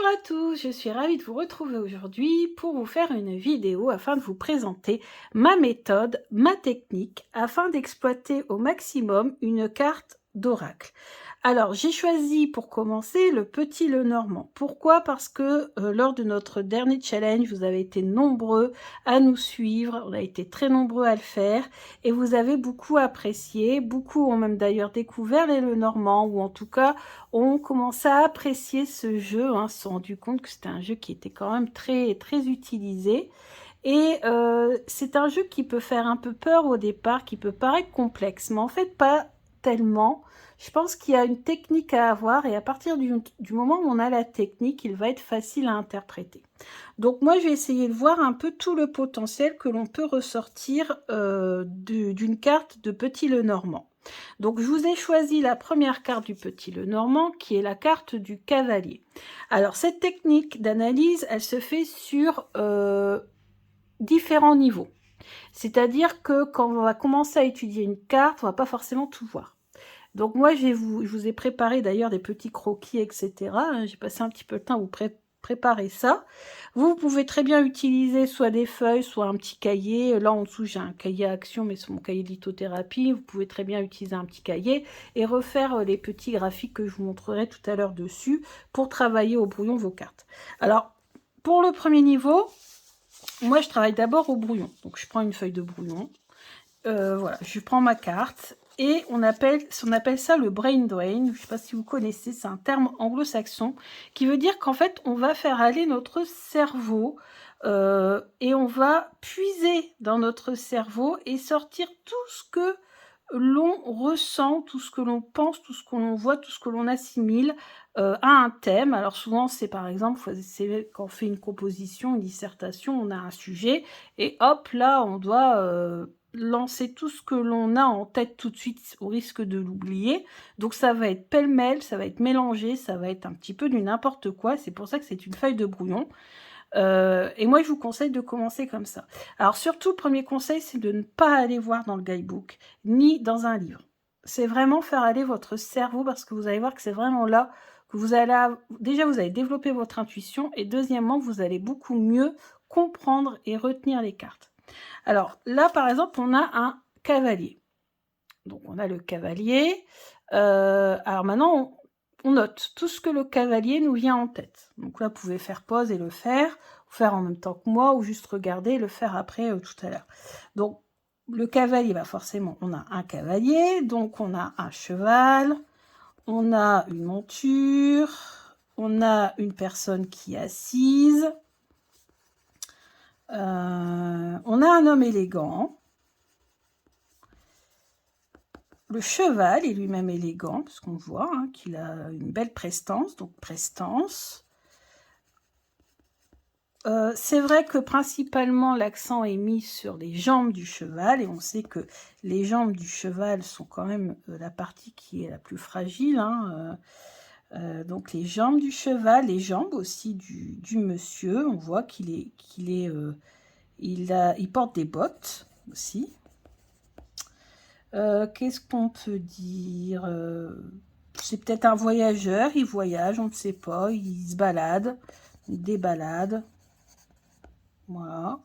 Bonjour à tous, je suis ravie de vous retrouver aujourd'hui pour vous faire une vidéo afin de vous présenter ma méthode, ma technique, afin d'exploiter au maximum une carte d'oracle. Alors, j'ai choisi pour commencer le Petit Lenormand. Pourquoi? Parce que lors de notre dernier challenge, vous avez été nombreux à nous suivre, on a été très nombreux à le faire, et vous avez beaucoup apprécié, beaucoup ont même d'ailleurs découvert les Lenormands, ou en tout cas ont commencé à apprécier ce jeu, hein, se sont rendu compte que c'était un jeu qui était quand même très, très utilisé. Et c'est un jeu qui peut faire un peu peur au départ, qui peut paraître complexe, mais en fait pas tellement. Je pense qu'il y a une technique à avoir et à partir du moment où on a la technique, il va être facile à interpréter. Donc moi, je vais essayer de voir un peu tout le potentiel que l'on peut ressortir d'une carte de Petit Lenormand. Donc je vous ai choisi la première carte du Petit Lenormand qui est la carte du cavalier. Alors cette technique d'analyse, elle se fait sur différents niveaux. C'est-à-dire que quand on va commencer à étudier une carte, on va pas forcément tout voir. Donc moi, je vous ai préparé d'ailleurs des petits croquis, etc. J'ai passé un petit peu de temps à vous préparer ça. Vous pouvez très bien utiliser soit des feuilles, soit un petit cahier. Là, en dessous, j'ai un cahier à action, mais c'est mon cahier de lithothérapie. Vous pouvez très bien utiliser un petit cahier et refaire les petits graphiques que je vous montrerai tout à l'heure dessus pour travailler au brouillon vos cartes. Alors, pour le premier niveau, moi, je travaille d'abord au brouillon. Donc, je prends une feuille de brouillon. Voilà, je prends ma carte et on appelle ça le brain drain. Je ne sais pas si vous connaissez, c'est un terme anglo-saxon qui veut dire qu'en fait, on va faire aller notre cerveau et on va puiser dans notre cerveau et sortir tout ce que l'on ressent, tout ce que l'on pense, tout ce que l'on voit, tout ce que l'on assimile à un thème. Alors souvent, c'est par exemple, quand on fait une composition, une dissertation, on a un sujet, et hop, là, on doit lancer tout ce que l'on a en tête tout de suite, au risque de l'oublier. Donc ça va être pêle-mêle, ça va être mélangé, ça va être un petit peu du n'importe quoi. C'est pour ça que c'est une feuille de brouillon. Et moi, je vous conseille de commencer comme ça. Alors surtout, le premier conseil, c'est de ne pas aller voir dans le guidebook, ni dans un livre. C'est vraiment faire aller votre cerveau, parce que vous allez voir que c'est vraiment là que vous allez... Déjà, vous allez développer votre intuition, et deuxièmement, vous allez beaucoup mieux comprendre et retenir les cartes. Alors là, par exemple, on a un cavalier. Donc on a le cavalier. Alors maintenant, on note tout ce que le cavalier nous vient en tête. Donc là, vous pouvez faire pause et le faire, ou faire en même temps que moi, ou juste regarder et le faire après tout à l'heure. Donc le cavalier, bah forcément, on a un cavalier, donc on a un cheval, on a une monture, on a une personne qui est assise, on a un homme élégant. Le cheval est lui-même élégant, parce qu'on voit hein, qu'il a une belle prestance, donc prestance. C'est vrai que principalement l'accent est mis sur les jambes du cheval, et on sait que les jambes du cheval sont quand même la partie qui est la plus fragile. Hein, donc les jambes du cheval, les jambes aussi du monsieur, on voit il porte des bottes aussi. Qu'est-ce qu'on peut dire? C'est peut-être un voyageur, il voyage, on ne sait pas, il se balade, des balades. Voilà.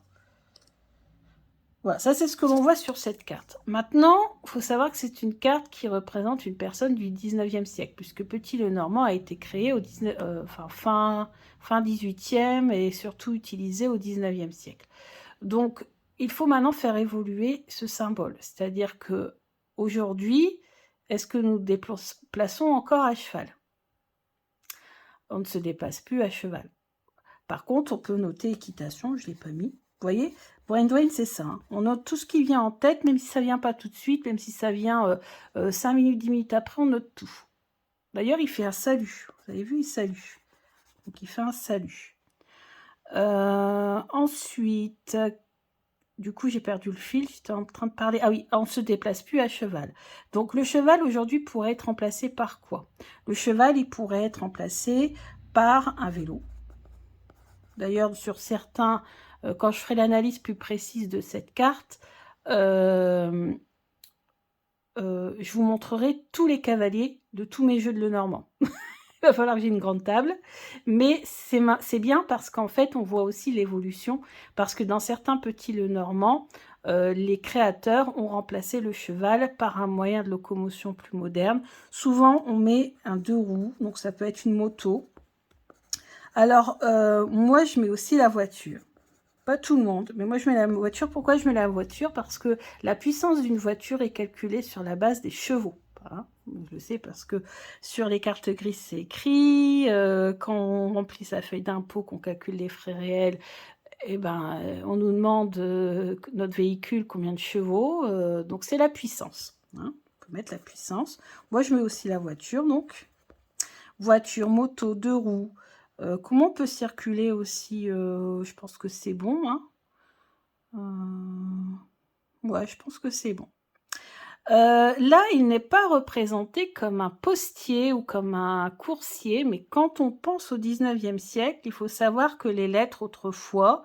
Voilà, ça c'est ce que l'on voit sur cette carte. Maintenant, il faut savoir que c'est une carte qui représente une personne du 19e siècle, puisque Petit Lenormand a été créé au fin 18e et surtout utilisé au 19e siècle. Donc, il faut maintenant faire évoluer ce symbole. C'est-à-dire que aujourd'hui, est-ce que nous déplaçons encore à cheval? On ne se déplace plus à cheval. Par contre, on peut noter équitation, je ne l'ai pas mis. Vous voyez, brain drain, c'est ça. Hein. On note tout ce qui vient en tête, même si ça ne vient pas tout de suite, même si ça vient 5 minutes, 10 minutes après, on note tout. D'ailleurs, il fait un salut. Vous avez vu, il salue. Donc, il fait un salut. Ensuite, du coup, j'ai perdu le fil, j'étais en train de parler. Ah oui, on ne se déplace plus à cheval. Donc, le cheval, aujourd'hui, pourrait être remplacé par quoi? Le cheval, il pourrait être remplacé par un vélo. D'ailleurs, sur certains, quand je ferai l'analyse plus précise de cette carte, je vous montrerai tous les cavaliers de tous mes jeux de Lenormand. il va falloir que j'ai une grande table. Mais c'est bien parce qu'en fait, on voit aussi l'évolution. Parce que dans certains petits Lenormand, les créateurs ont remplacé le cheval par un moyen de locomotion plus moderne. Souvent, on met un 2 roues, donc ça peut être une moto. Alors, moi, je mets aussi la voiture. Pas tout le monde, mais moi je mets la voiture. Pourquoi je mets la voiture? Parce que la puissance d'une voiture est calculée sur la base des chevaux. Hein, je le sais parce que sur les cartes grises c'est écrit, quand on remplit sa feuille d'impôt, qu'on calcule les frais réels, et ben, on nous demande notre véhicule combien de chevaux, donc c'est la puissance. Hein, on peut mettre la puissance. Moi je mets aussi la voiture, donc voiture, moto, 2 roues. Comment on peut circuler aussi? Je pense que c'est bon. Hein. Ouais, je pense que c'est bon. Là, il n'est pas représenté comme un postier ou comme un coursier, mais quand on pense au 19e siècle, il faut savoir que les lettres autrefois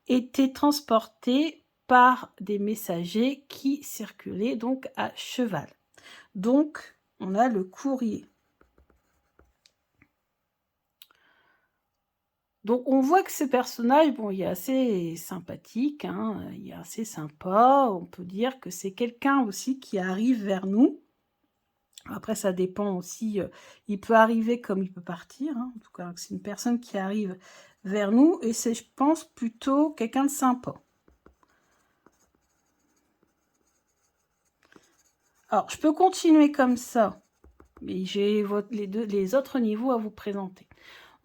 étaient transportées par des messagers qui circulaient donc à cheval. Donc, on a le courrier. Donc on voit que ce personnage, bon, il est assez sympathique, hein, il est assez sympa. On peut dire que c'est quelqu'un aussi qui arrive vers nous. Après, ça dépend aussi, il peut arriver comme il peut partir. Hein. En tout cas, c'est une personne qui arrive vers nous et c'est, je pense, plutôt quelqu'un de sympa. Alors, je peux continuer comme ça, mais j'ai les autres niveaux à vous présenter.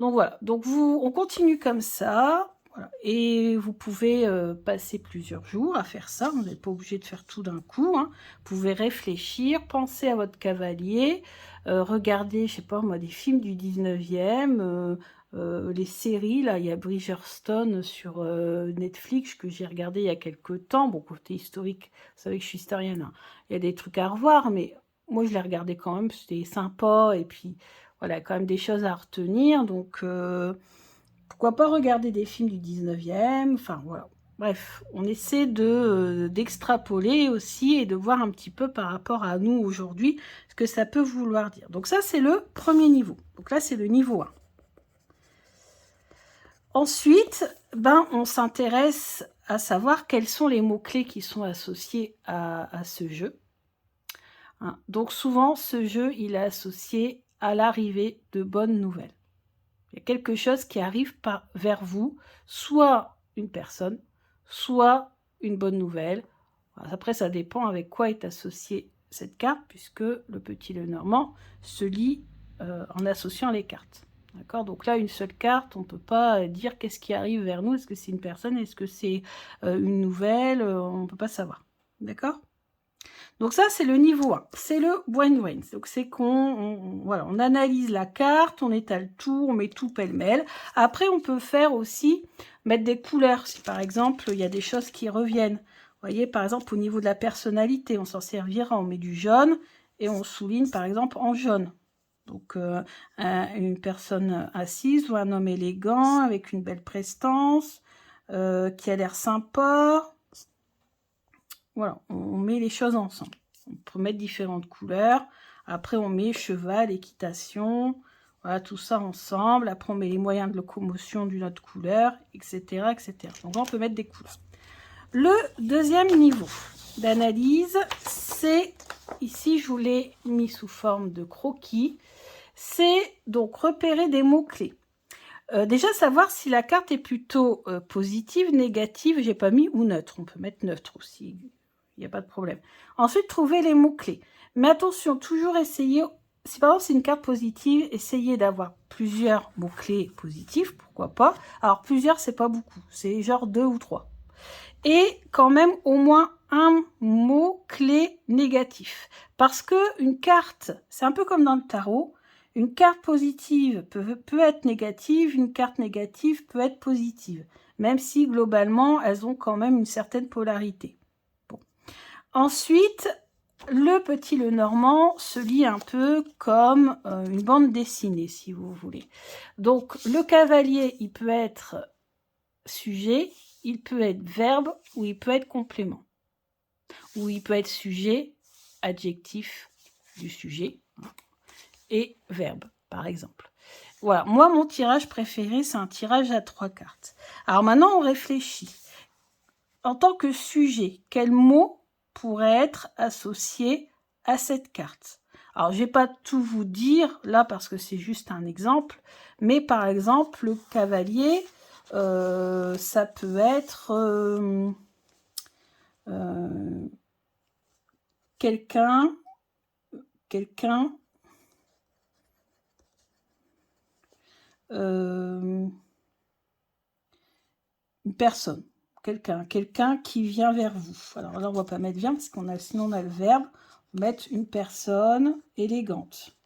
Donc voilà, donc on continue comme ça, voilà. Et vous pouvez passer plusieurs jours à faire ça, vous n'êtes pas obligé de faire tout d'un coup, hein. Vous pouvez réfléchir, penser à votre cavalier, regarder, je sais pas moi, des films du 19e, les séries, là, il y a Bridgerton sur Netflix que j'ai regardé il y a quelques temps, bon, côté historique, vous savez que je suis historienne, hein. Il y a des trucs à revoir, mais moi je l'ai regardé quand même, c'était sympa, et puis voilà, quand même des choses à retenir. Donc, pourquoi pas regarder des films du 19e. Enfin, voilà. Bref, on essaie d'extrapoler aussi et de voir un petit peu par rapport à nous aujourd'hui ce que ça peut vouloir dire. Donc ça, c'est le premier niveau. Donc là, c'est le niveau 1. Ensuite, ben, on s'intéresse à savoir quels sont les mots-clés qui sont associés à ce jeu. Hein. Donc souvent, ce jeu, il est associé à l'arrivée de bonnes nouvelles. Il y a quelque chose qui arrive vers vous, soit une personne, soit une bonne nouvelle. Après, ça dépend avec quoi est associée cette carte, puisque le petit Lenormand se lit en associant les cartes. D'accord? Donc là, une seule carte, on ne peut pas dire qu'est-ce qui arrive vers nous. Est-ce que c'est une personne? Est-ce que c'est une nouvelle? On ne peut pas savoir. D'accord? Donc ça, c'est le niveau 1. C'est le Brainwaves. Donc c'est voilà, on analyse la carte, on étale tout, on met tout pêle-mêle. Après, on peut faire aussi, mettre des couleurs. Si par exemple, il y a des choses qui reviennent. Vous voyez, par exemple, au niveau de la personnalité, on s'en servira, on met du jaune et on souligne, par exemple, en jaune. Donc, une personne assise ou un homme élégant, avec une belle prestance, qui a l'air sympa. Voilà, on met les choses ensemble. On peut mettre différentes couleurs. Après, on met cheval, équitation. Voilà, tout ça ensemble. Après, on met les moyens de locomotion d'une autre couleur, etc., etc. Donc, là, on peut mettre des couleurs. Le deuxième niveau d'analyse, c'est, ici, je vous l'ai mis sous forme de croquis. C'est donc repérer des mots-clés. Déjà, savoir si la carte est plutôt positive, négative, j'ai pas mis, ou neutre. On peut mettre neutre aussi. Il n'y a pas de problème. Ensuite, trouver les mots-clés. Mais attention, toujours essayer, si par exemple c'est une carte positive, essayez d'avoir plusieurs mots-clés positifs, pourquoi pas. Alors plusieurs, c'est pas beaucoup, c'est genre 2 ou 3. Et quand même au moins un mot-clé négatif. Parce que une carte, c'est un peu comme dans le tarot, une carte positive peut être négative, une carte négative peut être positive. Même si globalement, elles ont quand même une certaine polarité. Ensuite, le petit Lenormand se lit un peu comme une bande dessinée, si vous voulez. Donc, le cavalier, il peut être sujet, il peut être verbe ou il peut être complément. Ou il peut être sujet, adjectif du sujet, et verbe, par exemple. voilà, moi, mon tirage préféré, c'est un tirage à 3 cartes. Alors maintenant, on réfléchit. En tant que sujet, quel mot pourrait être associé à cette carte? Alors, je ne vais pas tout vous dire là parce que c'est juste un exemple, mais par exemple, le cavalier, ça peut être quelqu'un, une personne, quelqu'un qui vient vers vous. Alors là, on va pas mettre vient parce qu'on a, sinon on a le verbe. On va mettre une personne élégante.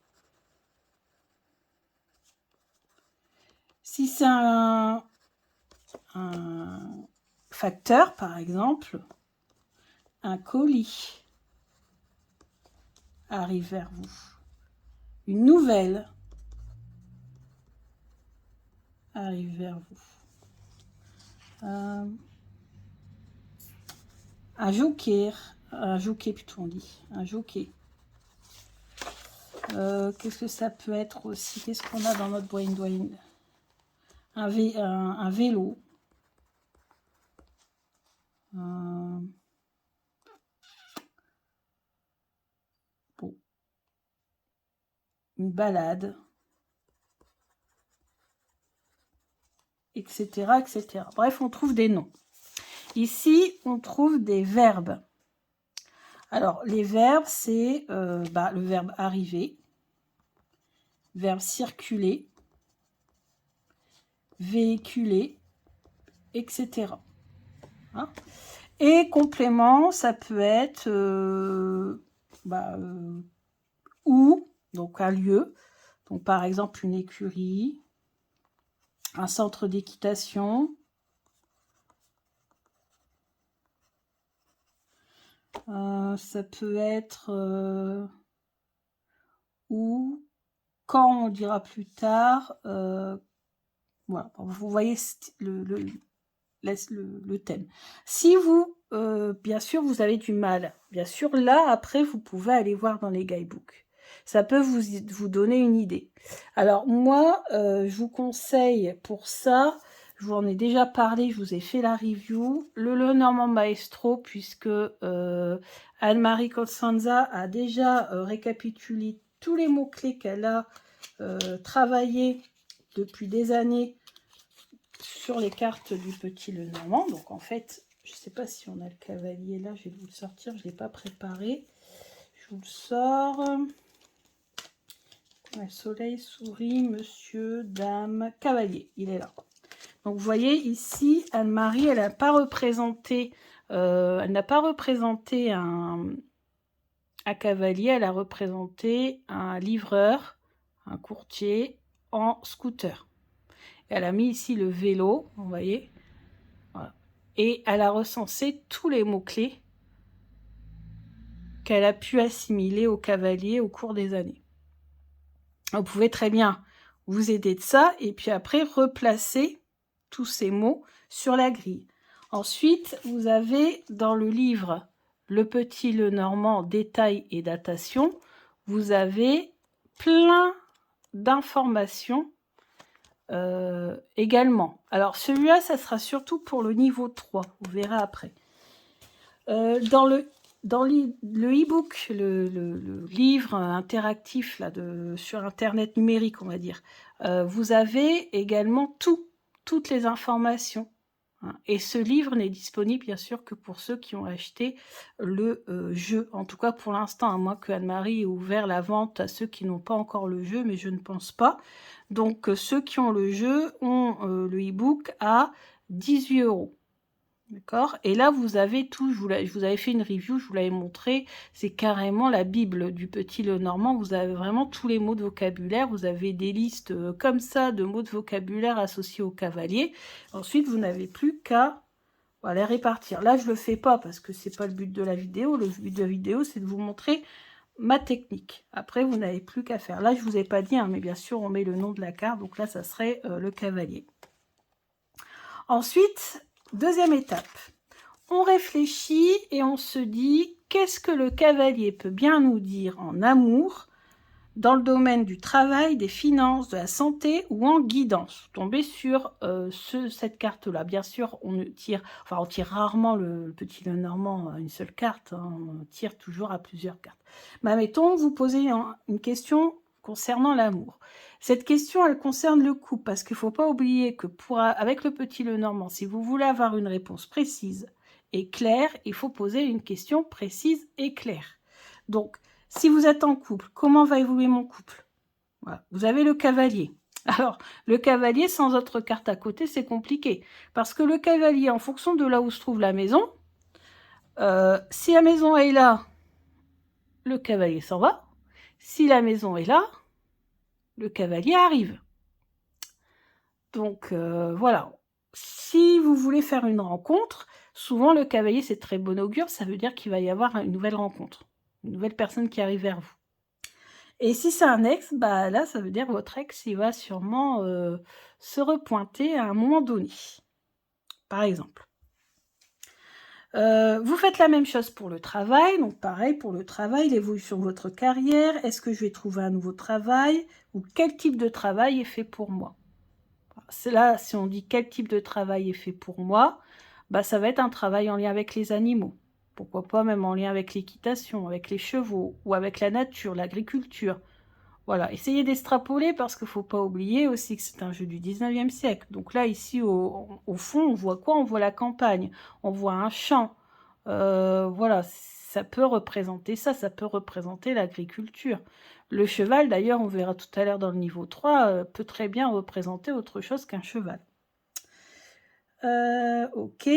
Si c'est un facteur, par exemple, un colis arrive vers vous. Une nouvelle arrive vers vous. Un joker plutôt on dit, un jockey. Qu'est-ce que ça peut être aussi? Qu'est-ce qu'on a dans notre brain? Un vélo. Bon. Une balade. Etc., etc. Bref, on trouve des noms. Ici, on trouve des verbes. Alors, les verbes, c'est le verbe arriver, verbe circuler, véhiculer, etc. Hein? Et complément, ça peut être où, donc un lieu, donc par exemple une écurie, un centre d'équitation, ça peut être où, quand on dira plus tard, voilà, vous voyez le thème. Si vous, bien sûr, vous avez du mal, bien sûr, là, après, vous pouvez aller voir dans les guidebooks. Ça peut vous donner une idée. Alors, moi, je vous conseille pour ça, je vous en ai déjà parlé, je vous ai fait la review, le Lenormand Maestro, puisque Anne-Marie Costanza a déjà récapitulé tous les mots-clés qu'elle a travaillé depuis des années sur les cartes du petit Lenormand. Donc en fait, je ne sais pas si on a le cavalier là, je vais vous le sortir, je ne l'ai pas préparé. Je vous le sors. Ouais, soleil, souris, monsieur, dame, cavalier, il est là. Donc vous voyez ici, Anne-Marie, elle n'a pas représenté, un cavalier, elle a représenté un livreur, un courtier en scooter. Elle a mis ici le vélo, vous voyez. Voilà. Et elle a recensé tous les mots-clés qu'elle a pu assimiler au cavalier au cours des années. Vous pouvez très bien vous aider de ça et puis après replacer tous ces mots sur la grille. Ensuite, vous avez dans le livre Le Petit Lenormand, détails et datation, vous avez plein d'informations également. Alors celui-là, ça sera surtout pour le niveau 3, vous verrez après. Dans le e-book, le livre interactif là, sur Internet numérique, on va dire, vous avez également toutes les informations. Hein. Et ce livre n'est disponible, bien sûr, que pour ceux qui ont acheté le jeu. En tout cas, pour l'instant, à moins que Anne-Marie ait ouvert la vente à ceux qui n'ont pas encore le jeu, mais je ne pense pas. Donc, ceux qui ont le jeu ont le e-book à 18 €. D'accord? Et là, vous avez tout, je vous avais fait une review, je vous l'avais montré, c'est carrément la Bible du petit Lenormand, vous avez vraiment tous les mots de vocabulaire, vous avez des listes comme ça de mots de vocabulaire associés au cavalier. Ensuite, vous n'avez plus qu'à les répartir. Là, je ne le fais pas parce que c'est pas le but de la vidéo, le but de la vidéo, c'est de vous montrer ma technique. Après, vous n'avez plus qu'à faire. Là, je ne vous ai pas dit, hein, mais bien sûr, on met le nom de la carte, donc là, ça serait le cavalier. Ensuite, deuxième étape, on réfléchit et on se dit qu'est-ce que le cavalier peut bien nous dire en amour dans le domaine du travail, des finances, de la santé ou en guidance. Vous tombez sur cette carte-là. Bien sûr, on tire rarement le petit Lenormand à une seule carte, hein, on tire toujours à plusieurs cartes. Mais mettons, vous posez une question concernant l'amour. Cette question, elle concerne le couple, parce qu'il ne faut pas oublier que avec le petit Lenormand, si vous voulez avoir une réponse précise et claire, il faut poser une question précise et claire. Donc, si vous êtes en couple, comment va évoluer mon couple? Voilà. Vous avez le cavalier. Alors, le cavalier, sans autre carte à côté, c'est compliqué. Parce que le cavalier, en fonction de là où se trouve la maison, si la maison est là, le cavalier s'en va. Si la maison est là, le cavalier arrive. Donc, voilà. Si vous voulez faire une rencontre, souvent le cavalier, c'est très bon augure. Ça veut dire qu'il va y avoir une nouvelle rencontre. Une nouvelle personne qui arrive vers vous. Et si c'est un ex, bah là, ça veut dire que votre ex, il va sûrement se repointer à un moment donné. Par exemple. Vous faites la même chose pour le travail. Donc pareil, pour le travail, l'évolution de votre carrière. Est-ce que je vais trouver un nouveau travail? Ou quel type de travail est fait pour moi? C'est là, si on dit quel type de travail est fait pour moi, bah ça va être un travail en lien avec les animaux. Pourquoi pas même en lien avec l'équitation, avec les chevaux, ou avec la nature, l'agriculture. Voilà, essayez d'extrapoler parce qu'il ne faut pas oublier aussi que c'est un jeu du 19e siècle. Donc là, ici, au fond, on voit quoi? On voit la campagne, on voit un champ. Voilà, ça peut représenter ça, ça peut représenter l'agriculture. Le cheval, d'ailleurs, on verra tout à l'heure dans le niveau 3, peut très bien représenter autre chose qu'un cheval. Ok.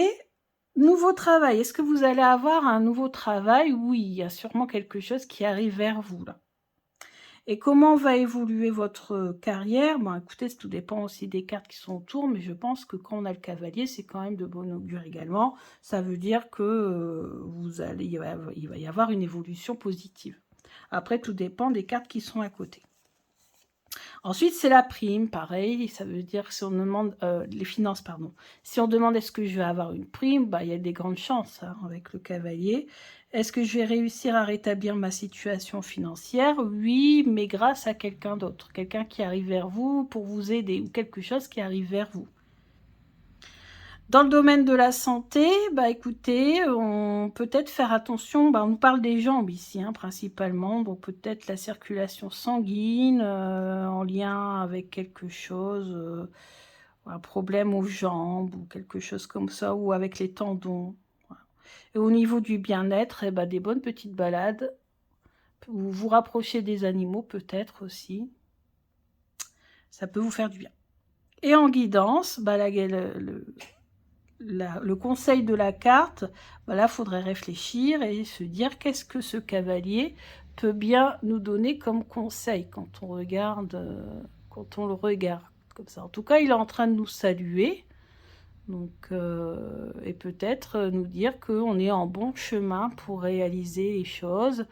Nouveau travail. Est-ce que vous allez avoir un nouveau travail? Oui, il y a sûrement quelque chose qui arrive vers vous, là. Et comment va évoluer votre carrière? Bon, écoutez, tout dépend aussi des cartes qui sont autour, mais je pense que quand on a le cavalier, c'est quand même de bon augure également. Ça veut dire que il va y avoir une évolution positive. Après, tout dépend des cartes qui sont à côté. Ensuite, c'est la prime, pareil, ça veut dire que si on demande, les finances, pardon. Si on demande est-ce que je vais avoir une prime, bah, il y a des grandes chances hein, avec le cavalier. Est-ce que je vais réussir à rétablir ma situation financière? Oui, mais grâce à quelqu'un d'autre, quelqu'un qui arrive vers vous pour vous aider, ou quelque chose qui arrive vers vous. Dans le domaine de la santé, bah écoutez, on peut peut-être faire attention, bah on nous parle des jambes ici, hein, principalement, donc peut-être la circulation sanguine en lien avec quelque chose, un problème aux jambes ou quelque chose comme ça, ou avec les tendons. Voilà. Et au niveau du bien-être, eh ben, des bonnes petites balades, vous vous rapprochez des animaux peut-être aussi, ça peut vous faire du bien. Et en guidance, bah, le conseil de la carte, voilà, faudrait réfléchir et se dire qu'est-ce que ce cavalier peut bien nous donner comme conseil quand on regarde, quand on le regarde comme ça. En tout cas, il est en train de nous saluer, donc et peut-être nous dire qu'on est en bon chemin pour réaliser les choses.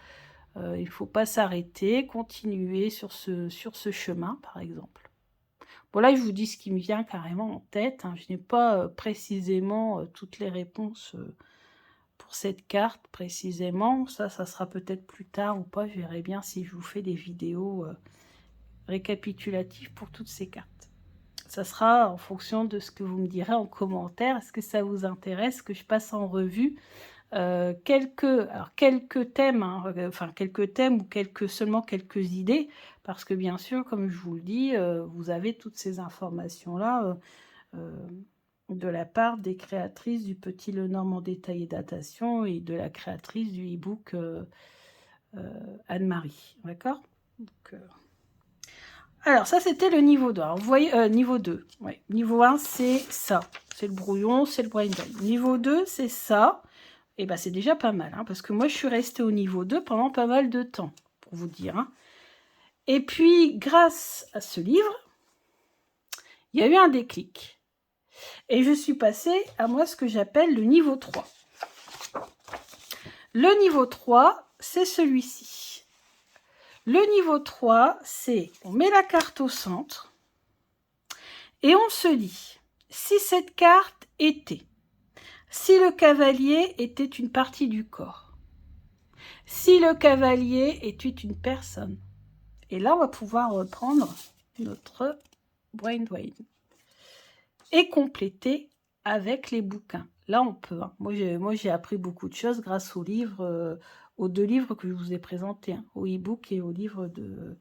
Il ne faut pas s'arrêter, continuer sur ce chemin, par exemple. Bon, là, je vous dis ce qui me vient carrément en tête. Hein. Je n'ai pas précisément toutes les réponses pour cette carte, précisément. Ça sera peut-être plus tard ou pas. Je verrai bien si je vous fais des vidéos récapitulatives pour toutes ces cartes. Ça sera en fonction de ce que vous me direz en commentaire. Est-ce que ça vous intéresse que je passe en revue quelques thèmes, hein, enfin quelques thèmes ou seulement quelques idées, parce que bien sûr, comme je vous le dis, vous avez toutes ces informations-là de la part des créatrices du Petit Lenormand détaillé datation et de la créatrice du e-book Anne-Marie, d'accord? Alors ça c'était le niveau 2. Alors, vous voyez, niveau 2, ouais. Niveau 1 c'est ça, c'est le brouillon, c'est le brain drain. Niveau 2 c'est ça. Et ben c'est déjà pas mal, hein, parce que moi je suis restée au niveau 2 pendant pas mal de temps, pour vous dire. Hein. Et puis, grâce à ce livre, il y a eu un déclic. Et je suis passée à moi ce que j'appelle le niveau 3. Le niveau 3, c'est celui-ci. Le niveau 3, c'est on met la carte au centre et on se dit, si cette carte était, si le cavalier était une partie du corps, si le cavalier était une personne, Et là, on va pouvoir reprendre notre Brainwave et compléter avec les bouquins. Là, on peut. Hein. Moi, j'ai appris beaucoup de choses grâce aux livres, aux 2 livres que je vous ai présentés, hein, au e-book et au livre de...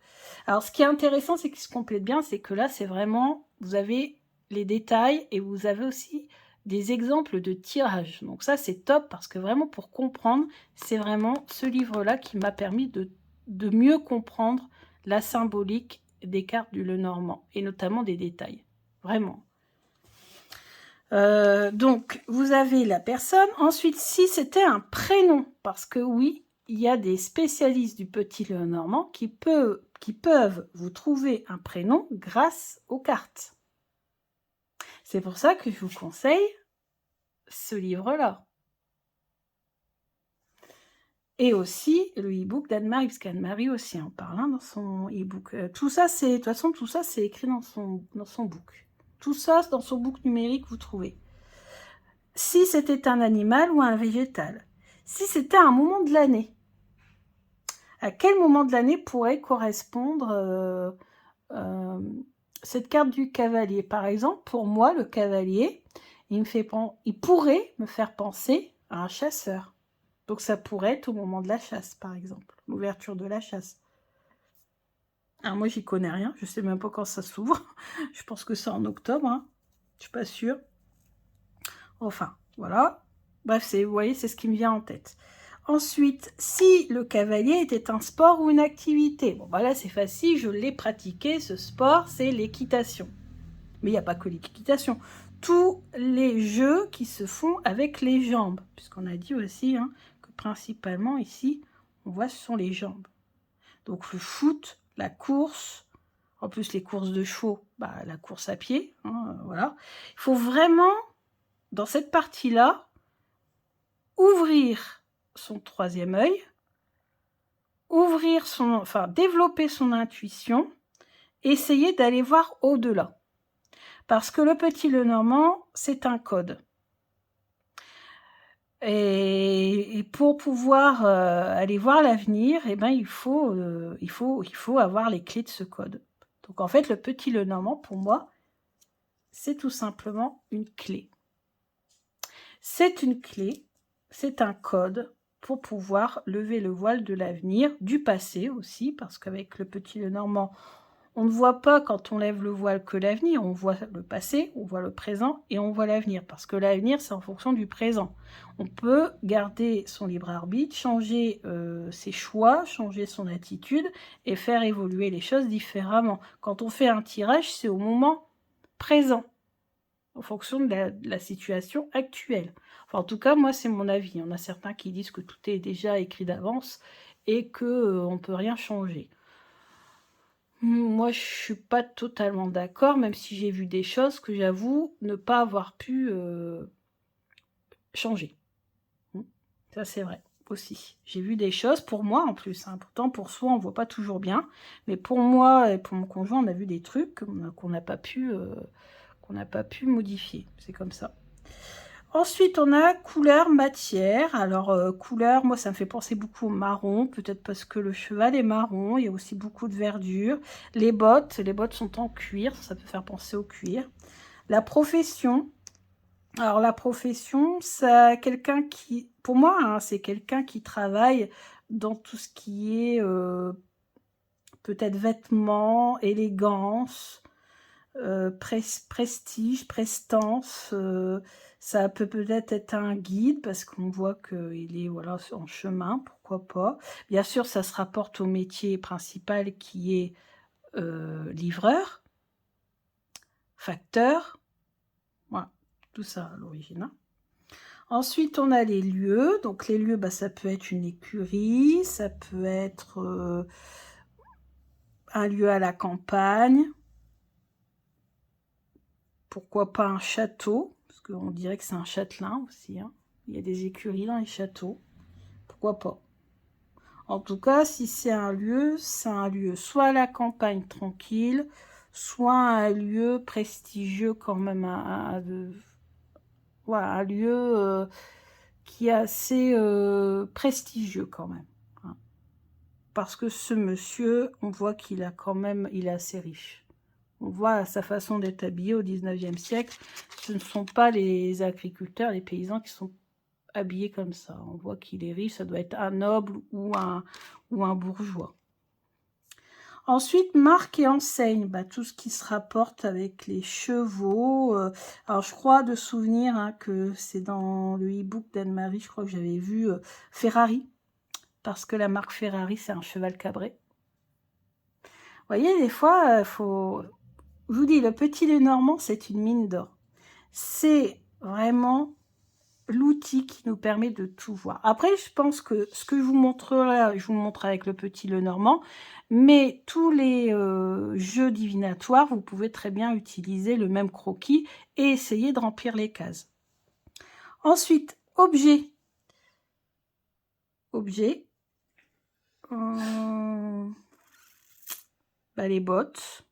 Alors, ce qui est intéressant, c'est qu'ils se complètent bien, c'est que là, c'est vraiment... Vous avez les détails et vous avez aussi des exemples de tirage. Donc ça, c'est top parce que vraiment, pour comprendre, c'est vraiment ce livre-là qui m'a permis de mieux comprendre la symbolique des cartes du Lenormand et notamment des détails. Vraiment. Donc, vous avez la personne. Ensuite, si c'était un prénom, parce que oui, il y a des spécialistes du petit Lenormand qui peuvent vous trouver un prénom grâce aux cartes. C'est pour ça que je vous conseille ce livre-là. Et aussi le e-book d'Anne-Marie, parce qu'Anne-Marie aussi en parle dans son e-book. Tout ça, c'est, de toute façon, tout ça, c'est écrit dans son book. Tout ça, dans son book numérique, vous trouvez. Si c'était un animal ou un végétal. Si c'était un moment de l'année. À quel moment de l'année pourrait correspondre cette carte du cavalier? Par exemple, pour moi, le cavalier, il pourrait me faire penser à un chasseur. Donc ça pourrait être au moment de la chasse, par exemple. L'ouverture de la chasse. Alors moi, j'y connais rien. Je sais même pas quand ça s'ouvre. Je pense que c'est en octobre. Hein. Je suis pas sûre. Enfin, voilà. Bref, vous voyez, c'est ce qui me vient en tête. Ensuite, si le cavalier était un sport ou une activité. Bon, bah là, c'est facile, je l'ai pratiqué, ce sport, c'est l'équitation. Mais il n'y a pas que l'équitation. Tous les jeux qui se font avec les jambes. Puisqu'on a dit aussi hein, que principalement, ici, on voit ce sont les jambes. Donc le foot, la course, en plus les courses de chevaux, bah, la course à pied, hein, voilà. Il faut vraiment, dans cette partie-là, ouvrir son 3e œil, développer son intuition, essayer d'aller voir au-delà. Parce que le petit Lenormand, c'est un code. Et pour pouvoir aller voir l'avenir, eh ben, il faut avoir les clés de ce code. Donc en fait, le petit Lenormand, pour moi, c'est tout simplement une clé. C'est une clé, c'est un code pour pouvoir lever le voile de l'avenir, du passé aussi, parce qu'avec le petit Lenormand, on ne voit pas quand on lève le voile que l'avenir, on voit le passé, on voit le présent et on voit l'avenir, parce que l'avenir, c'est en fonction du présent. On peut garder son libre arbitre, changer ses choix, changer son attitude et faire évoluer les choses différemment. Quand on fait un tirage, c'est au moment présent, en fonction de la situation actuelle. Enfin, en tout cas, moi, c'est mon avis. Il y en a certains qui disent que tout est déjà écrit d'avance et qu'on ne peut rien changer. Moi, je suis pas totalement d'accord, même si j'ai vu des choses que j'avoue ne pas avoir pu changer. Ça, c'est vrai aussi. J'ai vu des choses, pour moi en plus, hein. Pourtant pour soi, on voit pas toujours bien, mais pour moi et pour mon conjoint, on a vu des trucs qu'on n'a pas pu modifier. C'est comme ça. Ensuite, on a couleur matière. Alors, couleur, moi, ça me fait penser beaucoup au marron, peut-être parce que le cheval est marron. Il y a aussi beaucoup de verdure. Les bottes sont en cuir, ça peut faire penser au cuir. La profession. Alors, la profession, c'est quelqu'un qui, pour moi, hein, c'est quelqu'un qui travaille dans tout ce qui est peut-être vêtements, élégance, prestige, prestance, ça peut peut-être être un guide parce qu'on voit qu'il est voilà, en chemin, pourquoi pas. Bien sûr, ça se rapporte au métier principal qui est livreur, facteur, voilà, tout ça à l'origine. Hein. Ensuite, on a les lieux. Donc, les lieux, bah, ça peut être une écurie, ça peut être un lieu à la campagne, pourquoi pas un château, parce qu'on dirait que c'est un châtelain aussi. Hein. Il y a des écuries dans les châteaux. Pourquoi pas. En tout cas, si c'est un lieu soit à la campagne tranquille, soit un lieu prestigieux quand même. Voilà, un lieu qui est assez prestigieux quand même. Hein. parce que ce monsieur, on voit qu'il a quand même, il est assez riche. On voit sa façon d'être habillé au 19e siècle. Ce ne sont pas les agriculteurs, les paysans qui sont habillés comme ça. On voit qu'il est riche, ça doit être un noble ou un bourgeois. Ensuite, marque et enseigne, bah, tout ce qui se rapporte avec les chevaux. Alors, je crois de souvenir hein, que c'est dans le e-book d'Anne-Marie, je crois que j'avais vu Ferrari, parce que la marque Ferrari, c'est un cheval cabré. Vous voyez, des fois, faut... Je vous dis, le Petit Lenormand, c'est une mine d'or. C'est vraiment l'outil qui nous permet de tout voir. Après, je pense que ce que je vous montre là, je vous montre avec le Petit Lenormand, mais tous les jeux divinatoires, vous pouvez très bien utiliser le même croquis et essayer de remplir les cases. Ensuite, objet. Objet. Bah, les bottes.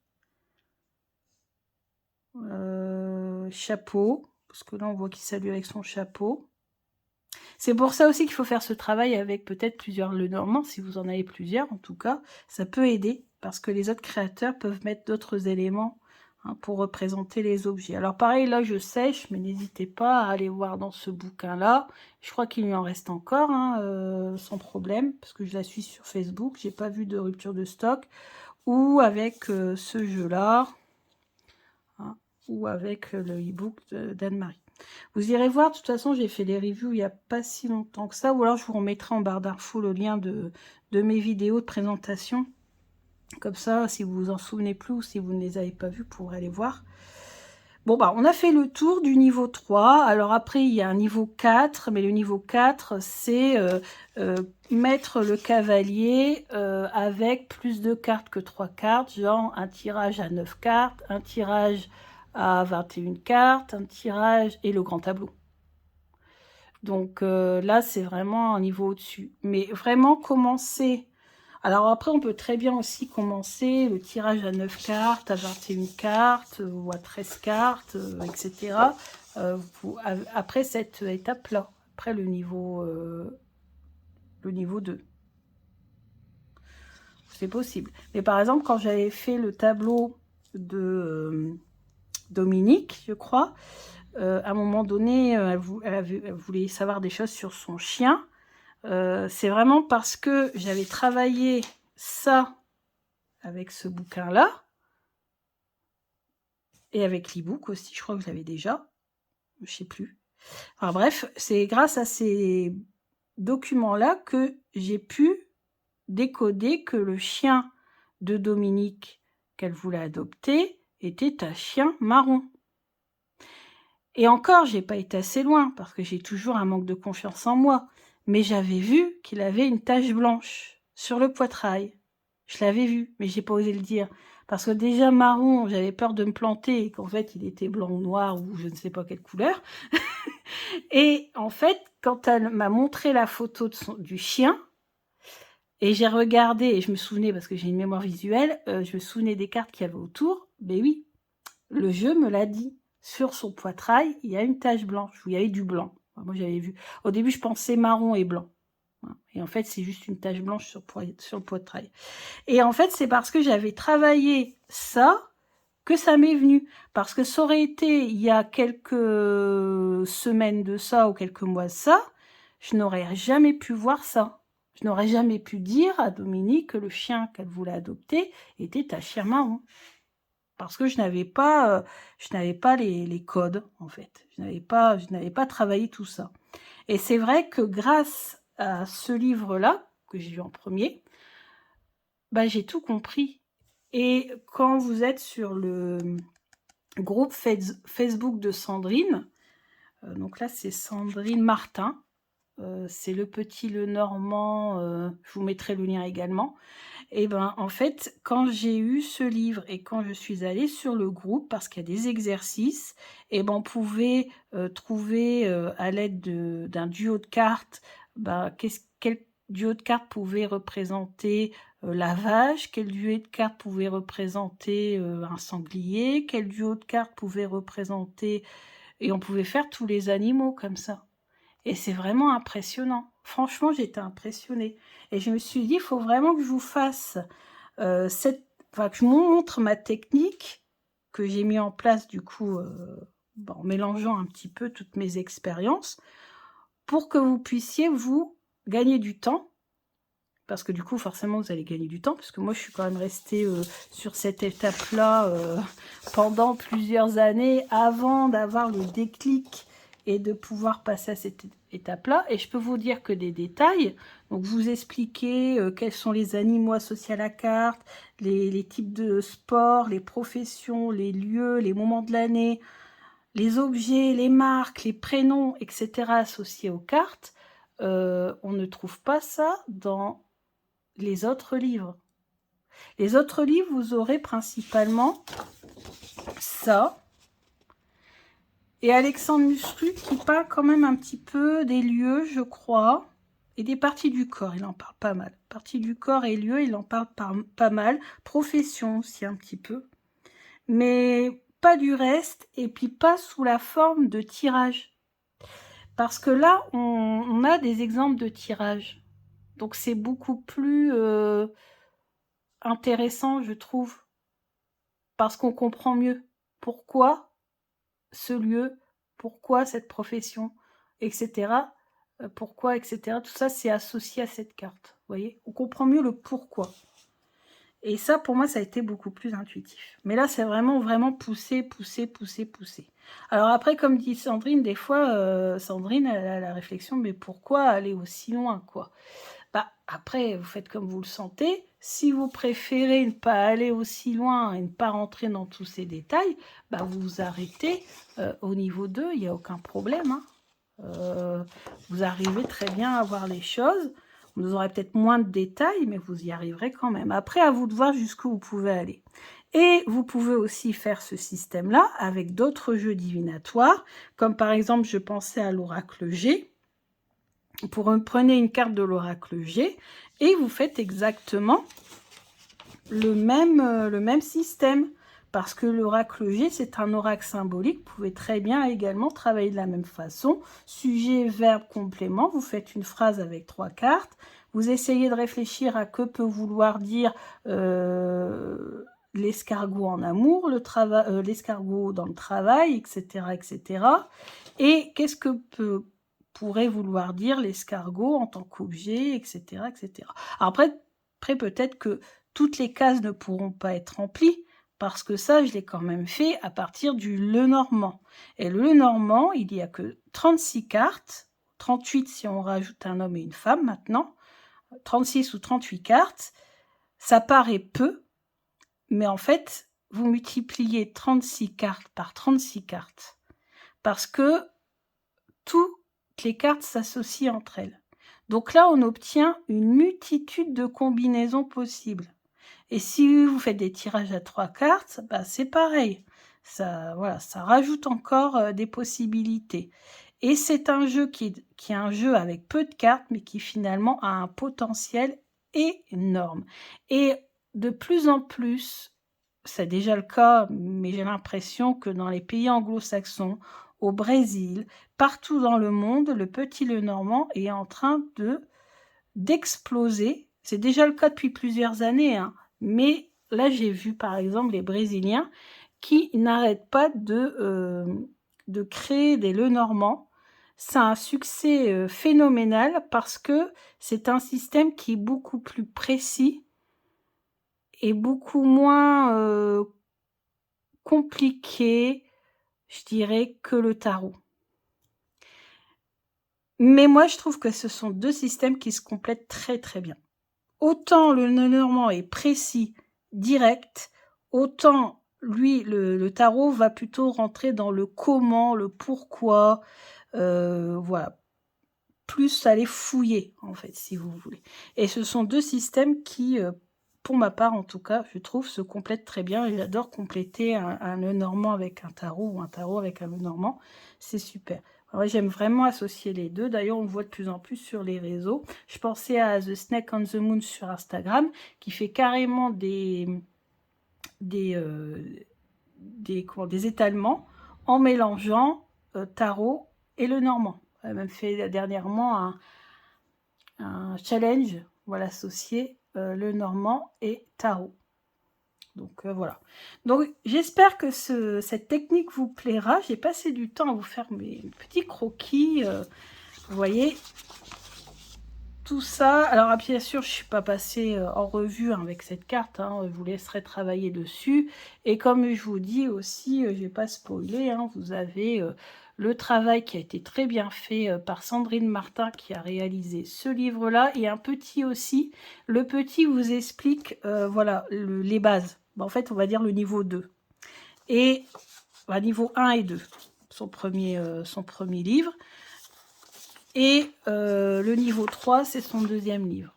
Chapeau. Parce que là, on voit qu'il salue avec son chapeau. C'est pour ça aussi qu'il faut faire ce travail avec peut-être plusieurs Lenormand, si vous en avez plusieurs en tout cas, ça peut aider, parce que les autres créateurs peuvent mettre d'autres éléments hein, pour représenter les objets. Alors pareil, là je sèche, mais n'hésitez pas à aller voir dans ce bouquin-là, je crois qu'il lui en reste encore, hein, sans problème, parce que je la suis sur Facebook, j'ai pas vu de rupture de stock, ou avec ce jeu-là, hein, ou avec le e-book d'Anne-Marie. Vous irez voir, de toute façon, j'ai fait des reviews il n'y a pas si longtemps que ça, ou alors je vous remettrai en barre d'infos le lien de mes vidéos de présentation. Comme ça, si vous vous en souvenez plus ou si vous ne les avez pas vues, vous pourrez aller voir. Bon, bah, on a fait le tour du niveau 3. Alors après, il y a un niveau 4, mais le niveau 4, c'est mettre le cavalier avec plus de cartes que 3 cartes, genre un tirage à 9 cartes, un tirage à 21 cartes, un tirage et le grand tableau. Donc là, c'est vraiment un niveau au-dessus. Mais vraiment commencer... Alors après, on peut très bien aussi commencer le tirage à 9 cartes, à 21 cartes, ou à 13 cartes, etc. Après cette étape-là, après le niveau 2. C'est possible. Mais par exemple, quand j'avais fait le tableau de Dominique, je crois, à un moment donné, elle voulait savoir des choses sur son chien. C'est vraiment parce que j'avais travaillé ça avec ce bouquin-là, et avec l'e-book aussi, je crois que je l'avais déjà, je sais plus. Enfin bref, c'est grâce à ces documents-là que j'ai pu décoder que le chien de Dominique qu'elle voulait adopter était un chien marron. Et encore, j'ai pas été assez loin, parce que j'ai toujours un manque de confiance en moi. Mais j'avais vu qu'il avait une tache blanche sur le poitrail. Je l'avais vu, mais j'ai pas osé le dire. Parce que déjà marron, j'avais peur de me planter, et qu'en fait, il était blanc ou noir, ou je ne sais pas quelle couleur. Et en fait, quand elle m'a montré la photo du chien, et j'ai regardé, et je me souvenais, parce que j'ai une mémoire visuelle, je me souvenais des cartes qu'il y avait autour. Mais oui, le jeu me l'a dit. Sur son poitrail, il y a une tache blanche, où il y avait du blanc. Moi, j'avais vu. Au début, je pensais marron et blanc. Et en fait, c'est juste une tache blanche sur le poitrail. Et en fait, c'est parce que j'avais travaillé ça que ça m'est venu. Parce que ça aurait été il y a quelques semaines de ça ou quelques mois de ça, je n'aurais jamais pu voir ça. Je n'aurais jamais pu dire à Dominique que le chien qu'elle voulait adopter était un chien marron. Parce que je n'avais pas les codes, en fait. Je n'avais pas travaillé tout ça. Et c'est vrai que grâce à ce livre-là, que j'ai lu en premier, bah, j'ai tout compris. Et quand vous êtes sur le groupe Facebook de Sandrine, donc là c'est Sandrine Martin, c'est le Petit Lenormand, je vous mettrai le lien également. Et ben en fait, quand j'ai eu ce livre et quand je suis allée sur le groupe, parce qu'il y a des exercices, et ben on pouvait trouver à l'aide d'un duo de cartes, quel duo de cartes pouvait représenter la vache, quel duo de cartes pouvait représenter un sanglier, quel duo de cartes pouvait représenter... Et on pouvait faire tous les animaux comme ça. Et c'est vraiment impressionnant. Franchement, j'étais impressionnée. Et je me suis dit, il faut vraiment que je vous fasse enfin, que je vous montre ma technique que j'ai mis en place du coup en mélangeant un petit peu toutes mes expériences pour que vous puissiez vous gagner du temps. Parce que du coup, forcément, vous allez gagner du temps, parce que moi, je suis quand même restée sur cette étape-là pendant plusieurs années avant d'avoir le déclic et de pouvoir passer à cette étape-là. Et je peux vous dire que des détails, donc vous expliquer quels sont les animaux associés à la carte, les types de sports, les professions, les lieux, les moments de l'année, les objets, les marques, les prénoms, etc. associés aux cartes. On ne trouve pas ça dans les autres livres. Les autres livres, vous aurez principalement ça. Et Alexandre Mustru qui parle quand même un petit peu des lieux, je crois, et des parties du corps. Il en parle pas mal. Parties du corps et lieux, il en parle pas mal. Profession aussi un petit peu. Mais pas du reste, et puis pas sous la forme de tirage. Parce que là, on a des exemples de tirage. Donc c'est beaucoup plus intéressant, je trouve, parce qu'on comprend mieux pourquoi ce lieu, pourquoi cette profession, etc. Pourquoi, etc. Tout ça, c'est associé à cette carte. Vous voyez, on comprend mieux le pourquoi. Et ça, pour moi, ça a été beaucoup plus intuitif. Mais là, c'est vraiment, vraiment poussé, poussé, poussé, poussé. Alors après, comme dit Sandrine, des fois, Sandrine, elle a la réflexion, mais pourquoi aller aussi loin, quoi? Bah, après, vous faites comme vous le sentez. Si vous préférez ne pas aller aussi loin et ne pas rentrer dans tous ces détails, bah, vous vous arrêtez au niveau 2, il n'y a aucun problème. Hein. Vous arrivez très bien à voir les choses. Vous aurez peut-être moins de détails, mais vous y arriverez quand même. Après, à vous de voir jusqu'où vous pouvez aller. Et vous pouvez aussi faire ce système-là avec d'autres jeux divinatoires, comme par exemple, je pensais à l'oracle G. Prenez une carte de l'oracle G et vous faites exactement le même système. Parce que l'oracle G, c'est un oracle symbolique. Vous pouvez très bien également travailler de la même façon. Sujet, verbe, complément. Vous faites une phrase avec 3 cartes. Vous essayez de réfléchir à que peut vouloir dire l'escargot en amour, l'escargot dans le travail, etc. etc. Et qu'est-ce que pourrait vouloir dire l'escargot en tant qu'objet, etc., etc. Alors après peut-être que toutes les cases ne pourront pas être remplies, parce que ça, je l'ai quand même fait à partir du Lenormand. Et le Lenormand, il n'y a que 36 cartes, 38 si on rajoute un homme et une femme maintenant, 36 ou 38 cartes, ça paraît peu, mais en fait, vous multipliez 36 cartes par 36 cartes, parce que toutes les cartes s'associent entre elles. Donc là, on obtient une multitude de combinaisons possibles. Et si vous faites des tirages à 3 cartes, bah c'est pareil. Ça, voilà, ça rajoute encore des possibilités. Et c'est un jeu qui est un jeu avec peu de cartes, mais qui finalement a un potentiel énorme. Et de plus en plus, c'est déjà le cas, mais j'ai l'impression que dans les pays anglo-saxons, au Brésil, partout dans le monde, le petit Lenormand est en train d'exploser. C'est déjà le cas depuis plusieurs années, hein. Mais là, j'ai vu par exemple les Brésiliens qui n'arrêtent pas de créer des Lenormand. C'est un succès phénoménal parce que c'est un système qui est beaucoup plus précis et beaucoup moins compliqué, je dirais, que le tarot. Mais moi, je trouve que ce sont deux systèmes qui se complètent très très bien. Autant le Lenormand est précis, direct, autant lui, le tarot, va plutôt rentrer dans le comment, le pourquoi, voilà. Plus aller fouiller, en fait, si vous voulez. Et ce sont deux systèmes qui, pour ma part en tout cas, je trouve, se complètent très bien. Et j'adore compléter un Lenormand avec un tarot ou un tarot avec un Lenormand. C'est super. Alors, j'aime vraiment associer les deux. D'ailleurs, on le voit de plus en plus sur les réseaux. Je pensais à The Snake on the Moon sur Instagram, qui fait carrément des étalements en mélangeant tarot et Lenormand. Elle a même fait dernièrement un challenge, voilà, associé le normand et tarot. Donc voilà. Donc j'espère que cette technique vous plaira. J'ai passé du temps à vous faire mes petits croquis. Vous voyez tout ça. Alors bien sûr, je ne suis pas passée en revue avec cette carte. Hein, je vous laisserai travailler dessus. Et comme je vous dis aussi, je ne vais pas spoiler. Hein, vous avez le travail qui a été très bien fait par Sandrine Martin qui a réalisé ce livre-là. Et un petit aussi. Le petit vous explique voilà, les bases. En fait, on va dire le niveau 2. Et niveau 1 et 2. Son premier livre. Et le niveau 3, c'est son deuxième livre.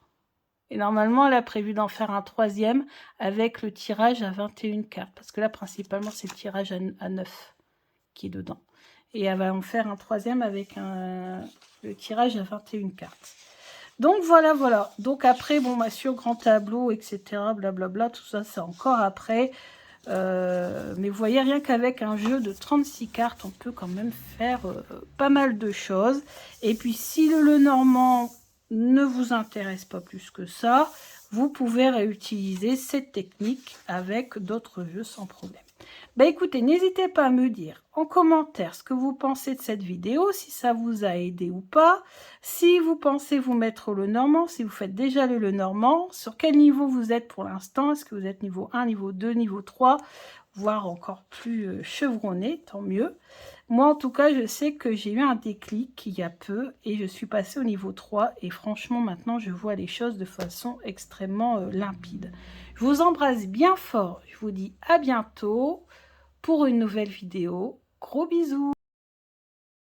Et normalement, elle a prévu d'en faire un troisième avec le tirage à 21 cartes. Parce que là, principalement, c'est le tirage à 9 qui est dedans. Et elle va en faire un troisième avec le tirage à 21 cartes. Donc, voilà, voilà. Donc, après, bon, sur grand tableau, etc., blablabla, tout ça, c'est encore après. Mais vous voyez, rien qu'avec un jeu de 36 cartes, on peut quand même faire pas mal de choses. Et puis, si le Lenormand ne vous intéresse pas plus que ça, vous pouvez réutiliser cette technique avec d'autres jeux sans problème. Bah écoutez, n'hésitez pas à me dire en commentaire ce que vous pensez de cette vidéo, si ça vous a aidé ou pas, si vous pensez vous mettre au Lenormand, si vous faites déjà le Lenormand, sur quel niveau vous êtes pour l'instant, est-ce que vous êtes niveau 1, niveau 2, niveau 3, voire encore plus chevronné, tant mieux. Moi en tout cas, je sais que j'ai eu un déclic il y a peu et je suis passée au niveau 3 et franchement maintenant je vois les choses de façon extrêmement limpide. Je vous embrasse bien fort, je vous dis à bientôt pour une nouvelle vidéo. Gros bisous!